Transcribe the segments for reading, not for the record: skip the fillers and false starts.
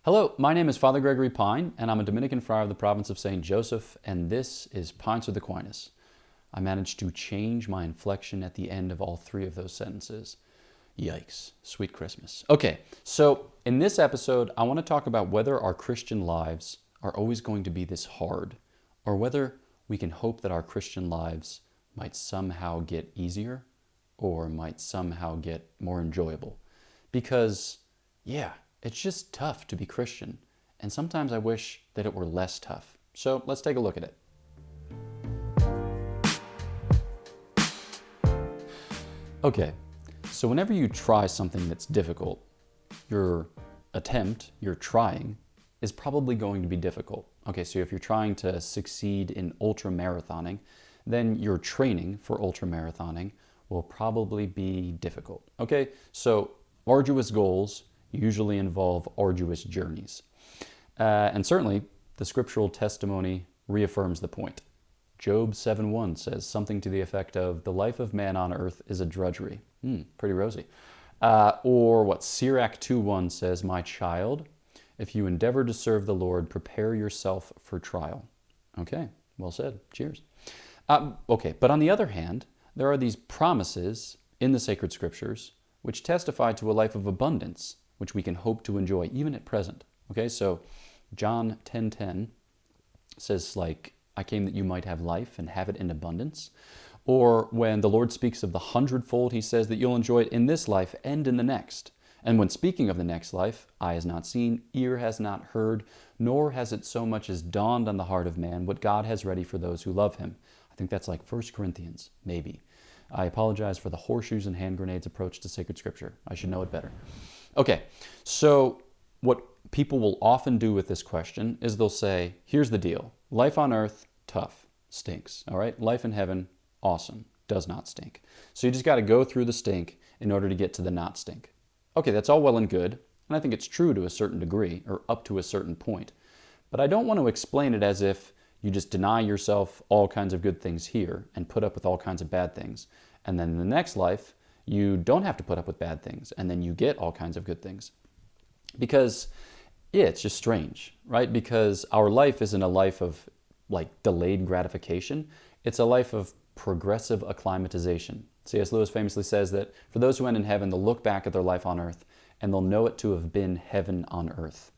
Hello, my name is Father Gregory Pine, and I'm a Dominican friar of the province of St. Joseph, and this is Pines with Aquinas. I managed to change my inflection at the end of all three of those sentences. Yikes, sweet Christmas. Okay, so in this episode, I want to talk about whether our Christian lives are always going to be this hard, or whether we can hope that our Christian lives might somehow get easier, or might somehow get more enjoyable. Because, yeah, it's just tough to be Christian, and sometimes I wish that it were less tough. So let's take a look at it. Okay, so whenever you try something that's difficult, your attempt, your trying, is probably going to be difficult. Okay, so if you're trying to succeed in ultra-marathoning, then your training for ultra-marathoning will probably be difficult. Okay, so arduous goals usually involve arduous journeys. And certainly, the scriptural testimony reaffirms the point. Job 7:1 says something to the effect of, the life of man on earth is a drudgery. Pretty rosy. Or what Sirach 2:1 says, my child, if you endeavor to serve the Lord, prepare yourself for trial. Okay, well said. Cheers. Okay, but on the other hand, there are these promises in the sacred scriptures which testify to a life of abundance, which we can hope to enjoy even at present. Okay, so John 10:10 says, like, I came that you might have life and have it in abundance. Or when the Lord speaks of the hundredfold, he says that you'll enjoy it in this life and in the next. And when speaking of the next life, eye has not seen, ear has not heard, nor has it so much as dawned on the heart of man what God has ready for those who love him. I think that's like 1 Corinthians, maybe. I apologize for the horseshoes and hand grenades approach to sacred scripture. I should know it better. Okay, so what people will often do with this question is they'll say, here's the deal. Life on earth, tough, stinks. All right, life in heaven, awesome, does not stink. So you just got to go through the stink in order to get to the not stink. Okay, that's all well and good, and I think it's true to a certain degree, or up to a certain point. But I don't want to explain it as if you just deny yourself all kinds of good things here and put up with all kinds of bad things. And then in the next life, you don't have to put up with bad things, and then you get all kinds of good things. Because, yeah, it's just strange, right? Because our life isn't a life of, like, delayed gratification. It's a life of progressive acclimatization. C.S. Lewis famously says that for those who end in heaven, they'll look back at their life on earth, and they'll know it to have been heaven on earth.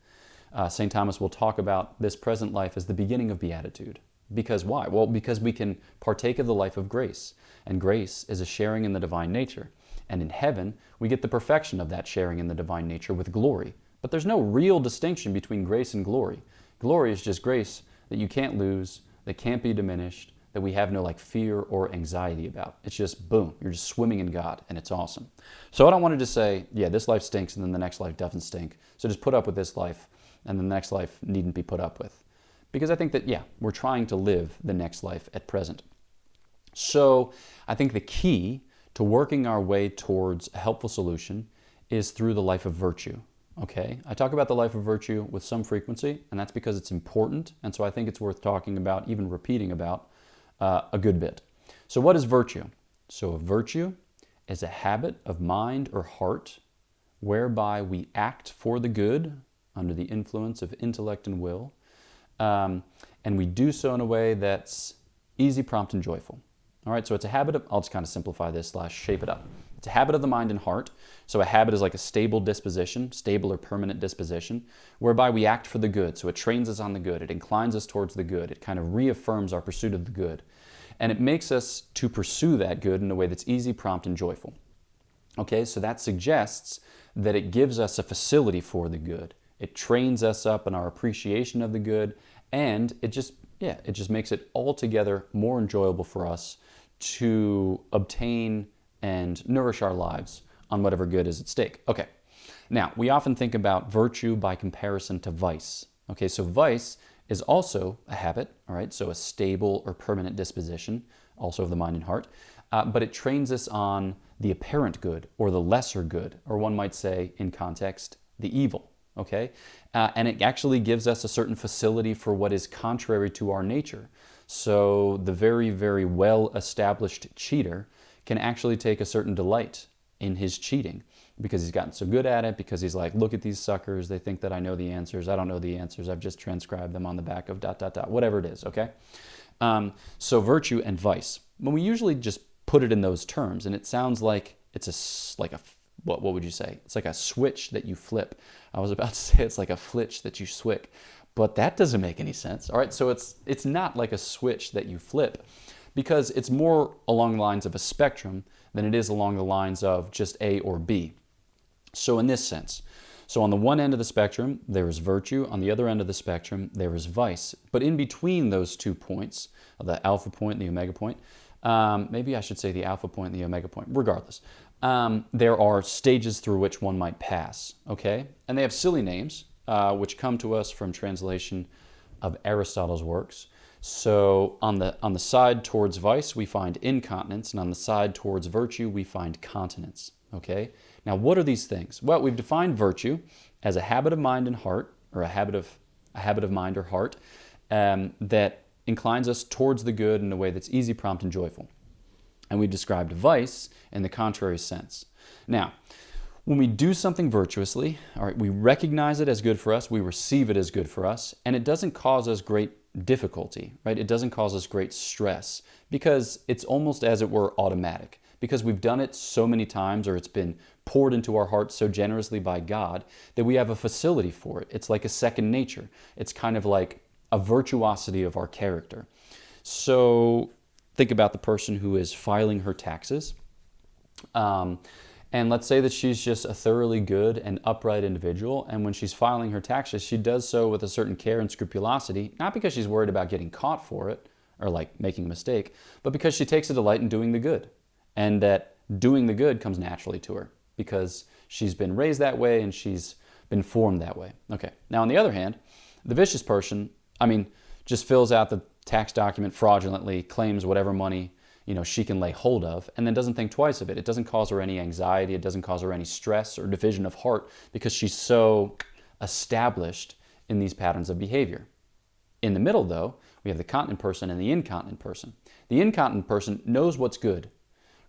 St. Thomas will talk about this present life as the beginning of beatitude. Because why? Well, because we can partake of the life of grace. And grace is a sharing in the divine nature. And in heaven, we get the perfection of that sharing in the divine nature with glory. But there's no real distinction between grace and glory. Glory is just grace that you can't lose, that can't be diminished, that we have no like fear or anxiety about. It's just boom, you're just swimming in God, and it's awesome. So I don't want to just say, yeah, this life stinks and then the next life doesn't stink. So just put up with this life and the next life needn't be put up with. Because I think that, yeah, we're trying to live the next life at present. So I think the key to working our way towards a helpful solution is through the life of virtue. Okay, I talk about the life of virtue with some frequency, and that's because it's important, and so I think it's worth talking about, even repeating about, a good bit. So what is virtue? So a virtue is a habit of mind or heart whereby we act for the good under the influence of intellect and will, and we do so in a way that's easy, prompt, and joyful. All right, so it's a habit of, I'll just kind of simplify this / shape it up. It's a habit of the mind and heart. So a habit is like a stable disposition, stable or permanent disposition, whereby we act for the good. So it trains us on the good. It inclines us towards the good. It kind of reaffirms our pursuit of the good. And it makes us to pursue that good in a way that's easy, prompt, and joyful. Okay, so that suggests that it gives us a facility for the good. It trains us up in our appreciation of the good, and it just makes it altogether more enjoyable for us to obtain and nourish our lives on whatever good is at stake. Okay, now we often think about virtue by comparison to vice. Okay, so vice is also a habit, all right, so a stable or permanent disposition, also of the mind and heart, but it trains us on the apparent good or the lesser good, or one might say, in context, the evil. Okay, and it actually gives us a certain facility for what is contrary to our nature. So the very, very well-established cheater can actually take a certain delight in his cheating. because he's gotten so good at it, because he's like, look at these suckers, they think that I know the answers. I don't know the answers. I've just transcribed them on the back of ... whatever it is, okay? So virtue and vice. When we usually just put it in those terms, and it sounds like it's what would you say? It's like a switch that you flip. I was about to say it's like a flitch that you swick, but that doesn't make any sense. All right, so it's not like a switch that you flip, because it's more along the lines of a spectrum than it is along the lines of just A or B. So in this sense, so on the one end of the spectrum, there is virtue. On the other end of the spectrum, there is vice. But in between those 2 points, the alpha point and the omega point, maybe I should say the alpha point and the omega point, regardless, there are stages through which one might pass, okay? And they have silly names, which come to us from translation of Aristotle's works. So on the side towards vice, we find incontinence, and on the side towards virtue, we find continence, okay? Now, what are these things? Well, we've defined virtue as a habit of mind and heart, or a habit of mind or heart, that inclines us towards the good in a way that's easy, prompt, and joyful. And we've described vice in the contrary sense. Now, when we do something virtuously, all right, we recognize it as good for us, we receive it as good for us, and it doesn't cause us great difficulty, right? It doesn't cause us great stress, because it's almost as it were automatic, because we've done it so many times, or it's been poured into our hearts so generously by God that we have a facility for it. It's like a second nature. It's kind of like a virtuosity of our character. So think about the person who is filing her taxes. And let's say that she's just a thoroughly good and upright individual, and when she's filing her taxes, she does so with a certain care and scrupulosity, not because she's worried about getting caught for it, or like making a mistake, but because she takes a delight in doing the good, and that doing the good comes naturally to her, because she's been raised that way and she's been formed that way. Okay, now on the other hand, the vicious person, just fills out the tax document fraudulently, claims whatever money she can lay hold of, and then doesn't think twice of it. It doesn't cause her any anxiety. It doesn't cause her any stress or division of heart, because she's so established in these patterns of behavior. In the middle, though, we have the continent person and the incontinent person. The incontinent person knows what's good,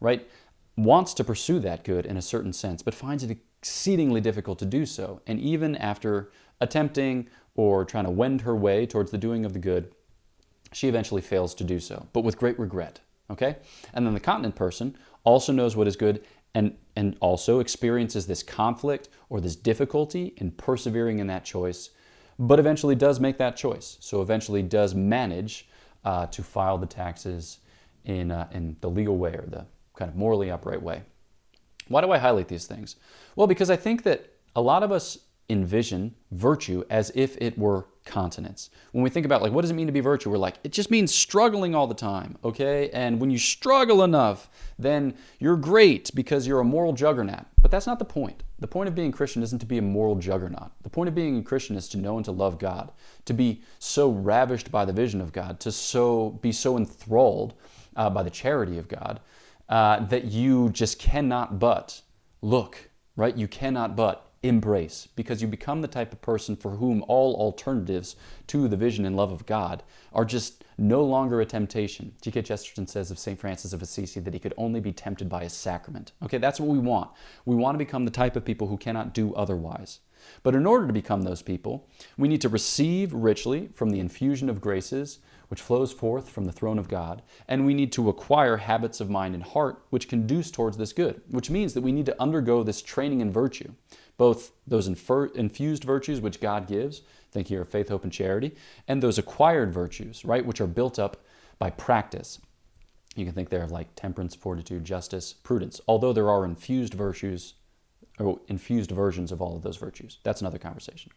right? Wants to pursue that good in a certain sense, but finds it exceedingly difficult to do so. And even after attempting or trying to wend her way towards the doing of the good, she eventually fails to do so, but with great regret. Okay? And then the continent person also knows what is good and also experiences this conflict or this difficulty in persevering in that choice, but eventually does make that choice. So eventually does manage to file the taxes in the legal way, or the kind of morally upright way. Why do I highlight these things? Well, because I think that a lot of us envision virtue as if it were continence. When we think about, like, what does it mean to be virtue? We're like, it just means struggling all the time, okay? And when you struggle enough, then you're great because you're a moral juggernaut. But that's not the point. The point of being Christian isn't to be a moral juggernaut. The point of being a Christian is to know and to love God, to be so ravished by the vision of God, to be so enthralled by the charity of God, that you just cannot but look, right? You cannot but embrace, because you become the type of person for whom all alternatives to the vision and love of God are just no longer a temptation. G.K. Chesterton says of St. Francis of Assisi that he could only be tempted by a sacrament. Okay, that's what we want. We want to become the type of people who cannot do otherwise. But in order to become those people, we need to receive richly from the infusion of graces which flows forth from the throne of God, and we need to acquire habits of mind and heart which conduce towards this good, which means that we need to undergo this training in virtue, both those infused virtues which God gives, think here of faith, hope, and charity, and those acquired virtues, right, which are built up by practice. You can think there of like temperance, fortitude, justice, prudence, although there are infused virtues, or infused versions of all of those virtues. That's another conversation.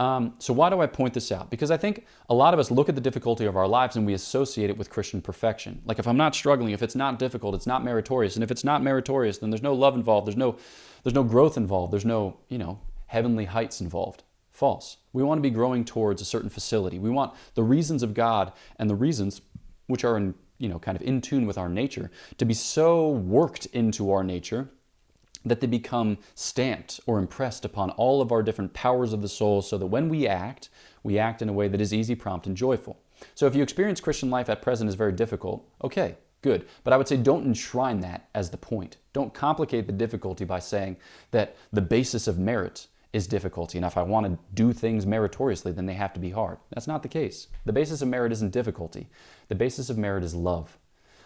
So why do I point this out? Because I think a lot of us look at the difficulty of our lives and we associate it with Christian perfection. Like, if I'm not struggling, if it's not difficult, it's not meritorious. And if it's not meritorious, then there's no love involved, there's no growth involved, there's no, heavenly heights involved. False. We want to be growing towards a certain facility. We want the reasons of God and the reasons which are kind of in tune with our nature to be so worked into our nature that they become stamped or impressed upon all of our different powers of the soul, so that when we act in a way that is easy, prompt, and joyful. So if you experience Christian life at present as very difficult, okay, Good. But I would say don't enshrine that as the point. Don't complicate the difficulty by saying that the basis of merit is difficulty, and if I want to do things meritoriously, then they have to be hard. That's not the case. The basis of merit isn't difficulty. The basis of merit is love.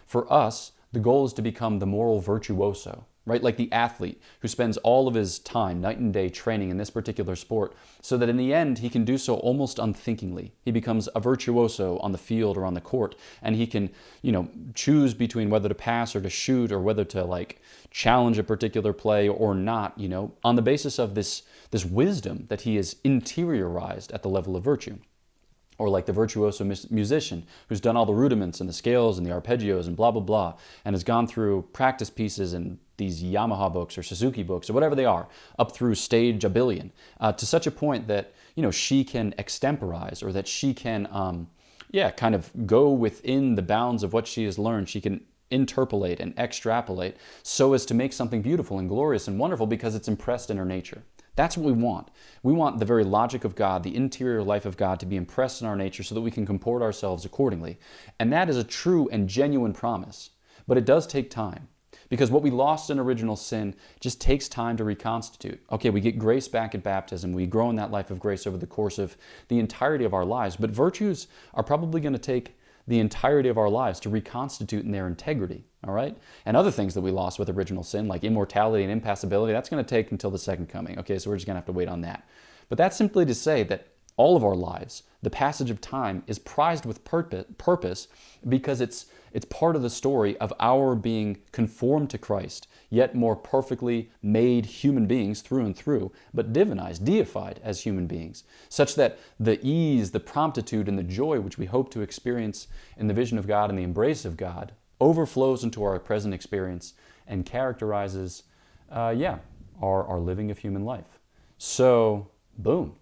For us, the goal is to become the moral virtuoso, right? Like the athlete who spends all of his time, night and day, training in this particular sport, so that in the end, he can do so almost unthinkingly. He becomes a virtuoso on the field or on the court, and he can, choose between whether to pass or to shoot or whether to challenge a particular play or not, on the basis of this wisdom that he has interiorized at the level of virtue. Or like the virtuoso musician who's done all the rudiments and the scales and the arpeggios and blah, blah, blah, and has gone through practice pieces in these Yamaha books or Suzuki books or whatever they are, up through stage a billion, to such a point that, she can extemporize, or that she can, kind of go within the bounds of what she has learned. She can interpolate and extrapolate so as to make something beautiful and glorious and wonderful because it's impressed in her nature. That's what we want. We want the very logic of God, the interior life of God, to be impressed in our nature so that we can comport ourselves accordingly. And that is a true and genuine promise. But it does take time. Because what we lost in original sin just takes time to reconstitute. Okay, we get grace back at baptism. We grow in that life of grace over the course of the entirety of our lives. But virtues are probably going to take the entirety of our lives to reconstitute in their integrity, all right? And other things that we lost with original sin, like immortality and impassibility, that's going to take until the second coming. Okay, so we're just going to have to wait on that. But that's simply to say that all of our lives, the passage of time, is prized with purpose because it's part of the story of our being conformed to Christ, yet more perfectly made human beings through and through, but divinized, deified as human beings, such that the ease, the promptitude, and the joy which we hope to experience in the vision of God and the embrace of God overflows into our present experience and characterizes, our living of human life. So, boom.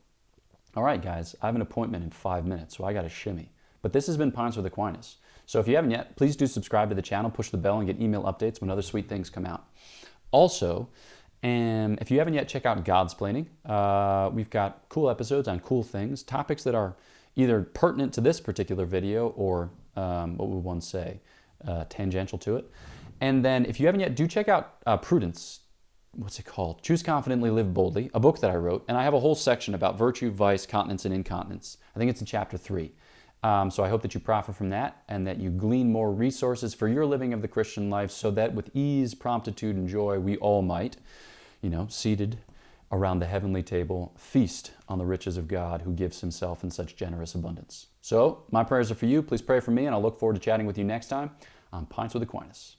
All right, guys, I have an appointment in 5 minutes, so I got to shimmy. But this has been Pints with Aquinas. So if you haven't yet, please do subscribe to the channel, push the bell, and get email updates when other sweet things come out. Also, if you haven't yet, check out Godsplaining. We've got cool episodes on cool things, topics that are either pertinent to this particular video or, what would one say, tangential to it. And then if you haven't yet, do check out Prudence. What's it called? Choose Confidently, Live Boldly, a book that I wrote. And I have a whole section about virtue, vice, continence, and incontinence. I think it's in chapter 3. So I hope that you profit from that and that you glean more resources for your living of the Christian life so that with ease, promptitude, and joy, we all might, seated around the heavenly table, feast on the riches of God who gives himself in such generous abundance. So my prayers are for you. Please pray for me, and I'll look forward to chatting with you next time on Pints with Aquinas.